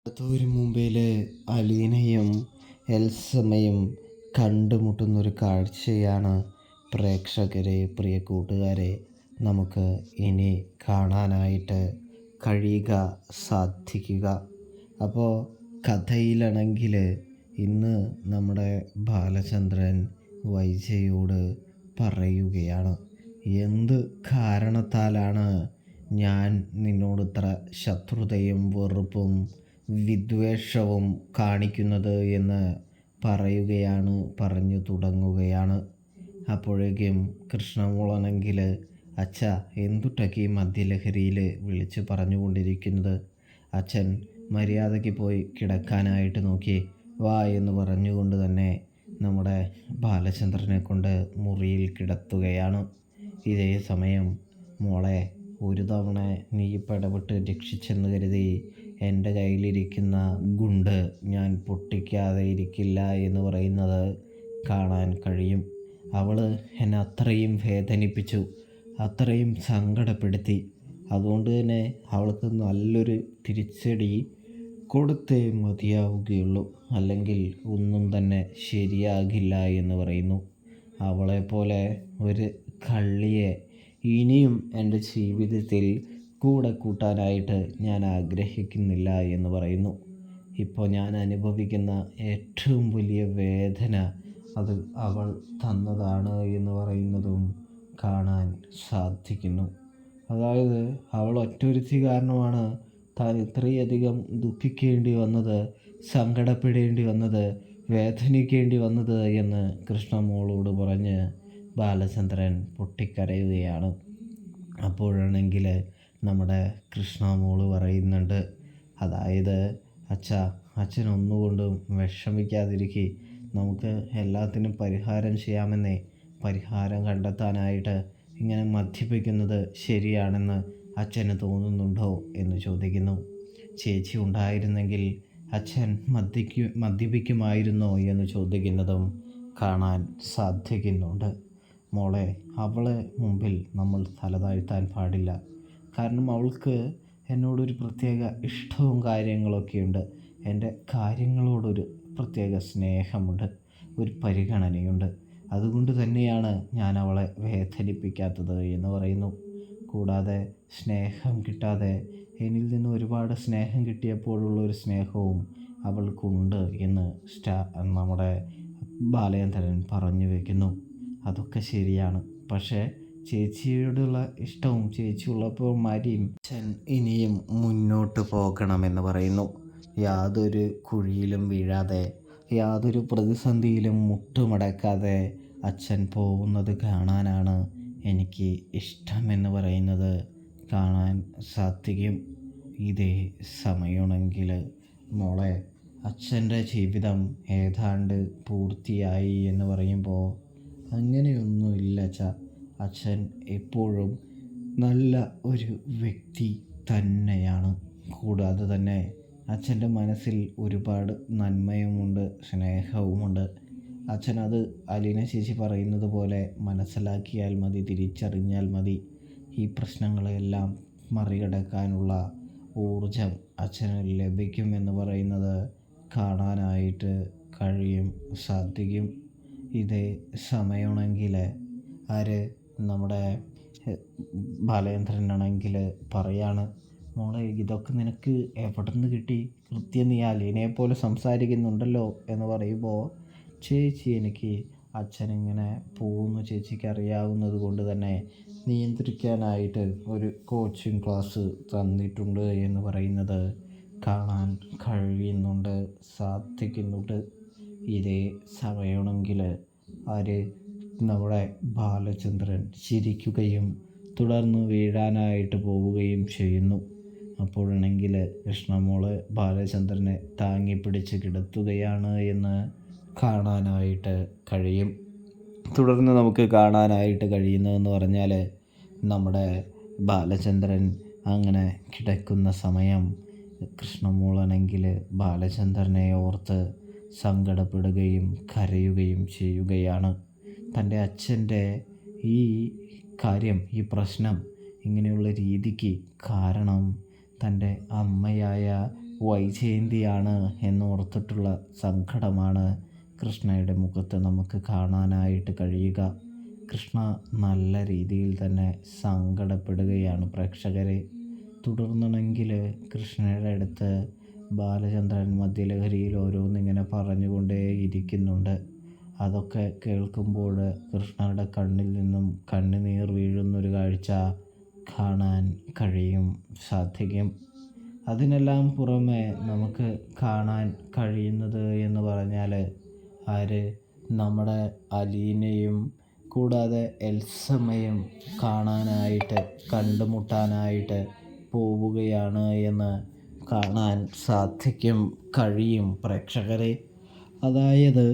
ഒരു മുംബൈയിലെ അലീനയും എൽസമ്മയും കണ്ടുമുട്ടുന്നൊരു കാഴ്ചയാണ് പ്രിയ കൂട്ടുകാരെ നമുക്ക് ഇനി കാണാനായിട്ട് സാധിക്കുക. അപ്പോൾ കഥയിലാണെങ്കിൽ ഇന്ന് നമ്മുടെ ബാലചന്ദ്രൻ വൈജയോട് പറയുകയാണ്, എന്ത് കാരണത്താലാണ് ഞാൻ നിന്നോട് ഇത്ര ശത്രുതയും വെറുപ്പും വിദ്വേഷവും കാണിക്കുന്നത് എന്ന് പറഞ്ഞു തുടങ്ങുകയാണ്. അപ്പോഴേക്കും കൃഷ്ണമോളാണെങ്കിൽ അച്ഛ എന്തുട്ടൊക്കെ ഈ മദ്യലഹരിയിൽ വിളിച്ച് പറഞ്ഞുകൊണ്ടിരിക്കുന്നത്, അച്ഛൻ മര്യാദയ്ക്ക് പോയി കിടക്കാനായിട്ട് നോക്കി വാ എന്ന് പറഞ്ഞുകൊണ്ട് തന്നെ നമ്മുടെ ബാലചന്ദ്രനെ കൊണ്ട് മുറിയിൽ കിടത്തുകയാണ്. ഇതേ സമയം മോളെ, ഒരു തവണ നീ ഇടപെട്ട് രക്ഷിച്ചെന്ന് കരുതി എൻ്റെ കയ്യിലിരിക്കുന്ന ഗുണ്ട് ഞാൻ പൊട്ടിക്കാതെ ഇരിക്കില്ല എന്ന് പറയുന്നത് കാണാൻ കഴിയും. അവൾ എന്നെ അത്രയും വേദനിപ്പിച്ചു, അത്രയും സങ്കടപ്പെടുത്തി. അതുകൊണ്ട് തന്നെ അവൾക്ക് നല്ലൊരു തിരിച്ചടി കൊടുത്തേ മതിയാവുകയുള്ളൂ, അല്ലെങ്കിൽ ഒന്നും തന്നെ ശരിയാകില്ല എന്ന് പറയുന്നു. അവളെപ്പോലെ ഒരു കള്ളിയെ ഇനിയും എൻ്റെ ജീവിതത്തിൽ കൂടെ കൂട്ടാനായിട്ട് ഞാൻ ആഗ്രഹിക്കുന്നില്ല എന്ന് പറയുന്നു. ഇപ്പോൾ ഞാൻ അനുഭവിക്കുന്ന ഏറ്റവും വലിയ വേദന അത് അവൾ തന്നതാണ് എന്ന് പറയുന്നതും കാണാൻ സാധിക്കുന്നു. അതായത് അവൾ ഒറ്റൊരുത്തി കാരണമാണ് താൻ ഇത്രയധികം ദുഃഖിക്കേണ്ടി വന്നത്, സങ്കടപ്പെടേണ്ടി വന്നത്, വേദനിക്കേണ്ടി വന്നത് എന്ന് കൃഷ്ണമോളോട് പറഞ്ഞ് ബാലചന്ദ്രൻ പൊട്ടിക്കരയുകയാണ്. അപ്പോഴാണെങ്കിൽ നമ്മുടെ കൃഷ്ണമോള് പറയുന്നുണ്ട്, അതായത് അച്ഛനൊന്നുകൊണ്ടും വിഷമിക്കാതിരിക്കുക, നമുക്ക് എല്ലാത്തിനും പരിഹാരം ചെയ്യാമെന്നേ. പരിഹാരം കണ്ടെത്താനായിട്ട് ഇങ്ങനെ മദ്യപിക്കുന്നത് ശരിയാണെന്ന് അച്ഛന് തോന്നുന്നുണ്ടോ എന്ന് ചോദിക്കുന്നു. ചേച്ചി ഉണ്ടായിരുന്നെങ്കിൽ അച്ഛൻ മദ്യപിക്കുമായിരുന്നോ എന്ന് ചോദിക്കുന്നതും കാണാൻ സാധിക്കുന്നുണ്ട്. മോളെ, അവളെ മുമ്പിൽ നമ്മൾ തലതാഴ്ത്താൻ പാടില്ല. കാരണം അവൾക്ക് എന്നോടൊരു പ്രത്യേക ഇഷ്ടവും കാര്യങ്ങളൊക്കെയുണ്ട്. എൻ്റെ കാര്യങ്ങളോടൊരു പ്രത്യേക സ്നേഹമുണ്ട്, ഒരു പരിഗണനയുണ്ട്. അതുകൊണ്ട് തന്നെയാണ് ഞാൻ അവളെ വേദനിപ്പിക്കാത്തത് എന്ന് പറയുന്നു. കൂടാതെ സ്നേഹം കിട്ടാതെ എന്നിൽ നിന്ന് ഒരുപാട് സ്നേഹം കിട്ടിയപ്പോഴുള്ളൊരു സ്നേഹവും അവൾക്കുണ്ട് എന്ന് നമ്മുടെ ബാലചന്ദ്രൻ പറഞ്ഞു വയ്ക്കുന്നു. അതൊക്കെ ശരിയാണ്, പക്ഷേ ചേച്ചിയോടുള്ള ഇഷ്ടവും ചേച്ചി ഉള്ളപ്പോൾ മരിയും അച്ഛൻ ഇനിയും മുന്നോട്ട് പോകണമെന്ന് പറയുന്നു. യാതൊരു കുഴിയിലും വീഴാതെ, യാതൊരു പ്രതിസന്ധിയിലും മുട്ടുമടക്കാതെ അച്ഛൻ പോകുന്നത് കാണാനാണ് എനിക്ക് ഇഷ്ടമെന്ന് പറയുന്നത് കാണാൻ സാധിക്കും. ഇതേ സമയമാണെങ്കിൽ മോളെ, അച്ഛൻ്റെ ജീവിതം ഏതാണ്ട് പൂർത്തിയായി എന്ന് പറയുമ്പോൾ അങ്ങനെയൊന്നുമില്ല അച്ഛൻ എപ്പോഴും നല്ല ഒരു വ്യക്തി തന്നെയാണ്. കൂടാതെ തന്നെ അച്ഛൻ്റെ മനസ്സിൽ ഒരുപാട് നന്മയുമുണ്ട്, സ്നേഹവുമുണ്ട്. അച്ഛനത് അലീന ചേച്ചി പറയുന്നത് പോലെ മനസ്സിലാക്കിയാൽ മതി, തിരിച്ചറിഞ്ഞാൽ മതി. ഈ പ്രശ്നങ്ങളെല്ലാം മറികടക്കാനുള്ള ഊർജം അച്ഛന് ലഭിക്കുമെന്ന് പറയുന്നത് കാണാനായിട്ട് സാധിക്കും. ഇതേ സമയമാണെങ്കിൽ നമ്മുടെ ബാലചന്ദ്രനാണെങ്കിൽ പറയാണ്, മോളെ, ഇതൊക്കെ നിനക്ക് എവിടെ നിന്ന് കിട്ടി? കൃത്യം നീ അലീനയെപ്പോലെ സംസാരിക്കുന്നുണ്ടല്ലോ എന്ന് പറയുമ്പോൾ, ചേച്ചി എനിക്ക് അച്ഛനിങ്ങനെ പോകുന്നു ചേച്ചിക്ക് അറിയാവുന്നത് കൊണ്ട് തന്നെ നിയന്ത്രിക്കാനായിട്ട് ഒരു കോച്ചിങ് ക്ലാസ് തന്നിട്ടുണ്ട് എന്ന് പറയുന്നത് കാണാൻ സാധിക്കുന്നുണ്ട്. ഇതേ സമയമാണെങ്കിൽ നമ്മുടെ ബാലചന്ദ്രൻ ചിരിക്കുകയും തുടർന്ന് വീഴാനായിട്ട് പോവുകയും ചെയ്യുന്നു. അപ്പോഴാണെങ്കിൽ കൃഷ്ണമോള് ബാലചന്ദ്രനെ താങ്ങി പിടിച്ച് കിടത്തുകയാണ് എന്ന് കാണാനായിട്ട് കഴിയും. തുടർന്ന് നമുക്ക് കാണാനായിട്ട് കഴിയുന്നതെന്ന് പറഞ്ഞാൽ, നമ്മുടെ ബാലചന്ദ്രൻ അങ്ങനെ കിടക്കുന്ന സമയം കൃഷ്ണമോളാണെങ്കിൽ ബാലചന്ദ്രനെ ഓർത്ത് സങ്കടപ്പെടുകയും കരയുകയും ചെയ്യുകയാണ്. തൻ്റെ അച്ഛൻ്റെ ഈ കാര്യം, ഈ പ്രശ്നം ഇങ്ങനെയുള്ള രീതിക്ക് കാരണം തൻ്റെ അമ്മയായ വൈജയന്തിയാണ് എന്നോർത്തിട്ടുള്ള സങ്കടമാണ് കൃഷ്ണയുടെ മുഖത്ത് നമുക്ക് കാണാനായിട്ട് കഴിയുക. കൃഷ്ണ നല്ല രീതിയിൽ തന്നെ സങ്കടപ്പെടുകയാണ് പ്രേക്ഷകരെ. തുടർന്നാണെങ്കിൽ കൃഷ്ണയുടെ അടുത്ത് ബാലചന്ദ്രൻ മദ്യലഹരിയിൽ ഓരോന്നിങ്ങനെ പറഞ്ഞുകൊണ്ടേ ഇരിക്കുന്നുണ്ട്. അതൊക്കെ കേൾക്കുമ്പോൾ കൃഷ്ണയുടെ കണ്ണിൽ നിന്നും കണ്ണുനീർ വീഴുന്നൊരു കാഴ്ച കാണാൻ സാധിക്കും. അതിനെല്ലാം പുറമെ നമുക്ക് കാണാൻ കഴിയുന്നത് എന്ന് പറഞ്ഞാൽ നമ്മുടെ അലീനയും കൂടാതെ എൽസമ്മയും കണ്ടുമുട്ടാനായിട്ട് പോവുകയാണ് എന്ന് കാണാൻ കഴിയും പ്രേക്ഷകരെ. അതായത്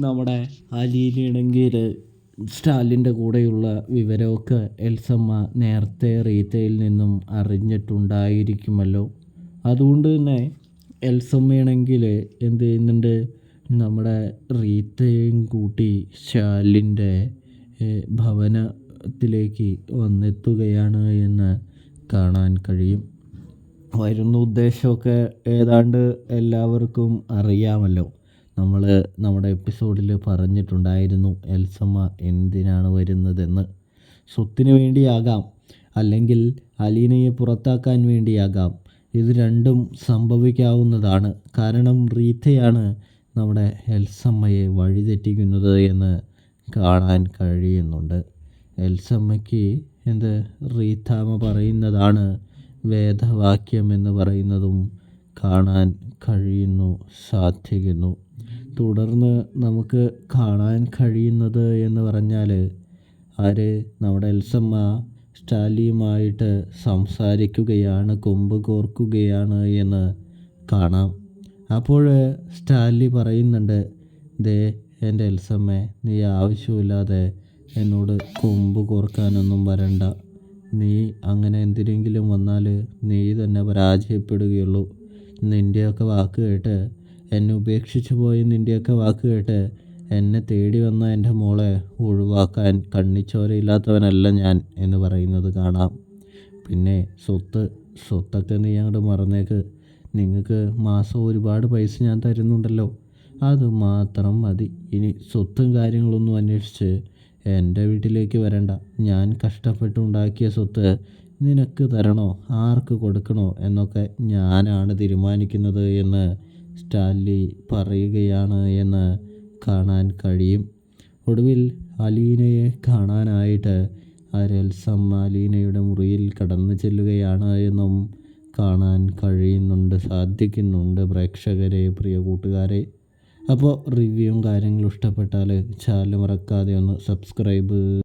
നമ്മുടെ അലീനയാണെങ്കിൽ സ്റ്റാലിൻ്റെ കൂടെയുള്ള വിവരമൊക്കെ എൽസമ്മ നേരത്തെ റീത്തയിൽ നിന്നും അറിഞ്ഞിട്ടുണ്ടായിരിക്കുമല്ലോ. അതുകൊണ്ട് തന്നെ എൽസമ്മയാണെങ്കിൽ എന്ത് ചെയ്യുന്നുണ്ട്, നമ്മുടെ റീത്തയും കൂട്ടി സ്റ്റാലിൻ്റെ ഭവനത്തിലേക്ക് വന്നെത്തുകയാണ് എന്ന് കാണാൻ കഴിയും. വരുന്ന ഉദ്ദേശമൊക്കെ ഏതാണ്ട് എല്ലാവർക്കും അറിയാമല്ലോ. നമ്മൾ നമ്മുടെ എപ്പിസോഡിൽ പറഞ്ഞിട്ടുണ്ടായിരുന്നു എൽസമ്മ എന്തിനാണ് വരുന്നതെന്ന്. സ്വത്തിന് വേണ്ടിയാകാം, അല്ലെങ്കിൽ അലീനയെ പുറത്താക്കാൻ വേണ്ടിയാകാം. ഇത് രണ്ടും സംഭവിക്കാവുന്നതാണ്. കാരണം റീത്തയാണ് നമ്മുടെ എൽസമ്മയെ വഴിതെറ്റിക്കുന്നത് എന്ന് കാണാൻ കഴിയുന്നുണ്ട്. എൽസമ്മയ്ക്ക് റീത്താമ്മ പറയുന്നതാണ് വേദവാക്യം എന്ന് പറയുന്നതും കാണാൻ സാധിക്കുന്നു. തുടർന്ന് നമുക്ക് കാണാൻ കഴിയുന്നത് എന്ന് പറഞ്ഞാൽ നമ്മുടെ എൽസമ്മ സ്റ്റാലിയുമായിട്ട് സംസാരിക്കുകയാണ്, കൊമ്പ് കോർക്കുകയാണ് എന്ന് കാണാം. അപ്പോൾ സ്റ്റാലി പറയുന്നുണ്ട്, ദേ എൻ്റെ എൽസമ്മേ, നീ ആവശ്യമില്ലാതെ എന്നോട് കൊമ്പ് കോർക്കാനൊന്നും വരണ്ട. നീ അങ്ങനെ എന്തിനെങ്കിലും വന്നാൽ നീ തന്നെ പരാജയപ്പെടുകയുള്ളൂ. നിൻ്റെയൊക്കെ വാക്ക് കേട്ട്, എന്നെ ഉപേക്ഷിച്ച് പോയി നിൻ്റെയൊക്കെ വാക്ക് കേട്ട് എന്നെ തേടി വന്ന എൻ്റെ മോളെ ഒഴിവാക്കാൻ കണ്ണിച്ചോരയില്ലാത്തവനല്ല ഞാൻ എന്ന് പറയുന്നത് കാണാം. പിന്നെ സ്വത്തൊക്കെ നീ അങ്ങോട്ട് മറന്നേക്ക്. നിങ്ങൾക്ക് മാസം ഒരുപാട് പൈസ ഞാൻ തരുന്നുണ്ടല്ലോ, അത് മാത്രം മതി. ഇനി സ്വത്തും കാര്യങ്ങളൊന്നും അന്വേഷിച്ച് എൻ്റെ വീട്ടിലേക്ക് വരണ്ട. ഞാൻ കഷ്ടപ്പെട്ടുണ്ടാക്കിയ സ്വത്ത് നിനക്ക് തരണോ ആർക്ക് കൊടുക്കണോ എന്നൊക്കെ ഞാനാണ് തീരുമാനിക്കുന്നത് എന്ന് സ്റ്റാൻലി പറയുകയാണ് എന്ന് കാണാൻ കഴിയും. ഒടുവിൽ അലീനയെ കാണാനായിട്ട് എൽസമ്മ അലീനയുടെ മുറിയിൽ കടന്നു ചെല്ലുകയാണ് എന്നും കാണാൻ സാധിക്കുന്നുണ്ട് പ്രേക്ഷകരെ, പ്രിയ കൂട്ടുകാരെ. അപ്പോൾ റിവ്യൂവും കാര്യങ്ങളും ഇഷ്ടപ്പെട്ടാൽ ചാനൽ മറക്കാതെ ഒന്ന് സബ്സ്ക്രൈബ്